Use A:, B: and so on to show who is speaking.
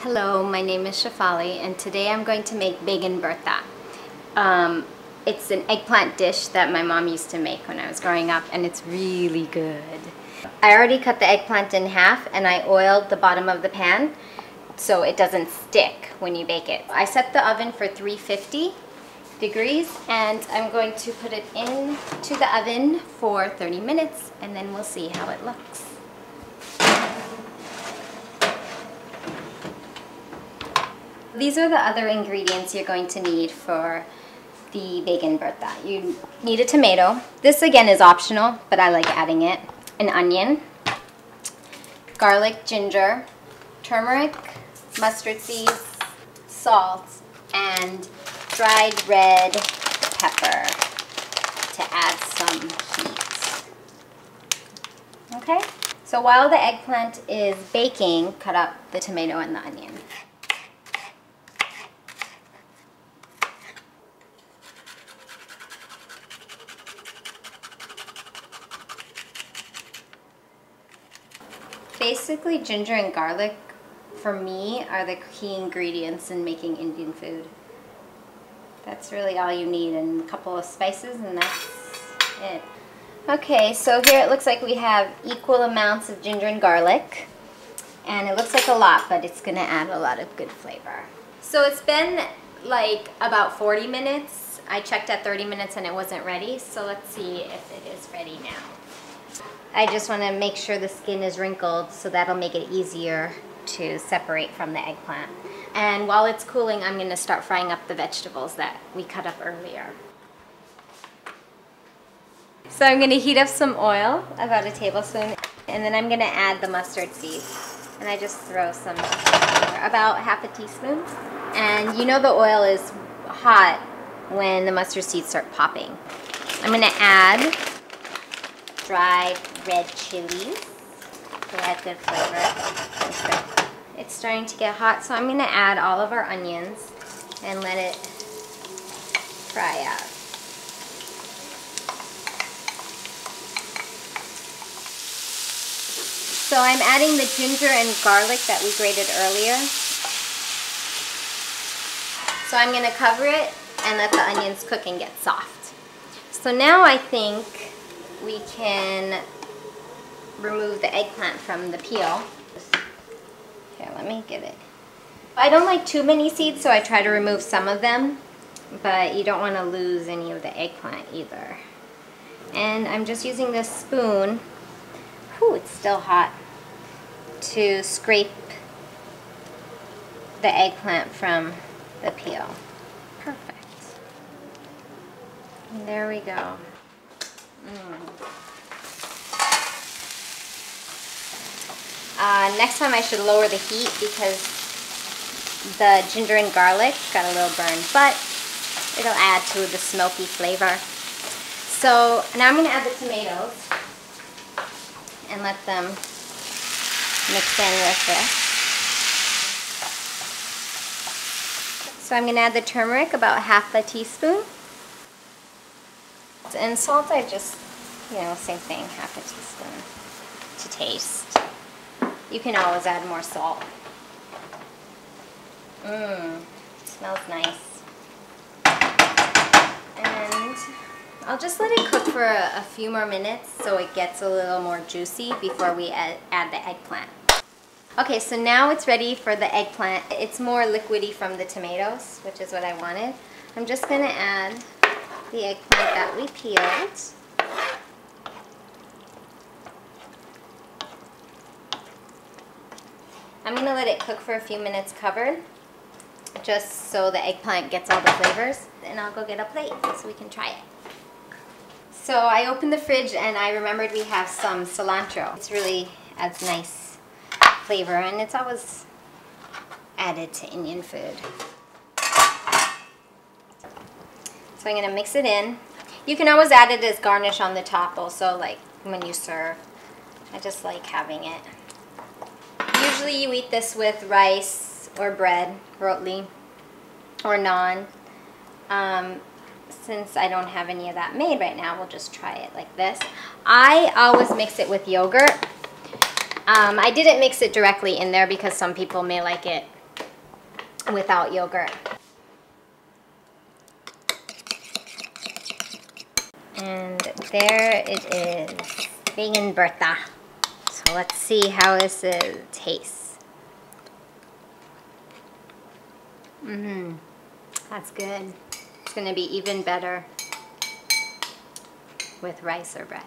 A: Hello, my name is Shefali and today I'm going to make baigan burtha. It's an eggplant dish that my mom used to make when I was growing up and it's really good. I already cut the eggplant in half and I oiled the bottom of the pan so it doesn't stick when you bake it. I set the oven for 350 degrees and I'm going to put it into the oven for 30 minutes and then we'll see how it looks. These are the other ingredients you're going to need for the baigan burtha. You need a tomato. This again is optional, but I like adding it. An onion, garlic, ginger, turmeric, mustard seeds, salt, and dried red pepper to add some heat. Okay, so while the eggplant is baking, cut up the tomato and the onion. Basically, ginger and garlic, for me, are the key ingredients in making Indian food. That's really all you need, and a couple of spices, and that's it. Okay, so here it looks like we have equal amounts of ginger and garlic. And it looks like a lot, but it's going to add a lot of good flavor. So it's been like about 40 minutes. I checked at 30 minutes and it wasn't ready, so let's see if it is ready now. I just want to make sure the skin is wrinkled, so that'll make it easier to separate from the eggplant. And while it's cooling, I'm going to start frying up the vegetables that we cut up earlier. So I'm going to heat up some oil, about a tablespoon, and then I'm going to add the mustard seeds. And I just throw some, about half a teaspoon. And you know the oil is hot when the mustard seeds start popping. I'm going to add dried red chilies to add good flavor. It's starting to get hot, so I'm going to add all of our onions and let it fry out. So I'm adding the ginger and garlic that we grated earlier. So I'm going to cover it and let the onions cook and get soft. So now I think we can remove the eggplant from the peel. Here, let me get it. I don't like too many seeds, so I try to remove some of them, but you don't want to lose any of the eggplant either. And I'm just using this spoon, whew, it's still hot, to scrape the eggplant from the peel. Perfect. And there we go. Next time I should lower the heat because the ginger and garlic got a little burned, but it'll add to the smoky flavor. So now I'm going to add the tomatoes and let them mix in with this. So I'm going to add the turmeric, about half a teaspoon. And salt, I just, same thing, half a teaspoon to taste. You can always add more salt. Smells nice. And I'll just let it cook for a few more minutes so it gets a little more juicy before we add the eggplant. Okay, so now it's ready for the eggplant. It's more liquidy from the tomatoes, which is what I wanted. I'm just going to add the eggplant that we peeled. I'm going to let it cook for a few minutes covered, just so the eggplant gets all the flavors. And I'll go get a plate so we can try it. So I opened the fridge and I remembered we have some cilantro. It really adds nice flavor and it's always added to Indian food. So I'm going to mix it in. You can always add it as garnish on the top also, like when you serve. I just like having it. Usually you eat this with rice or bread, rotli, or naan. Since I don't have any of that made right now, we'll just try it like this. I always mix it with yogurt. I didn't mix it directly in there because some people may like it without yogurt. And there it is, baigan burtha. So let's see how this tastes. That's good. It's gonna be even better with rice or bread.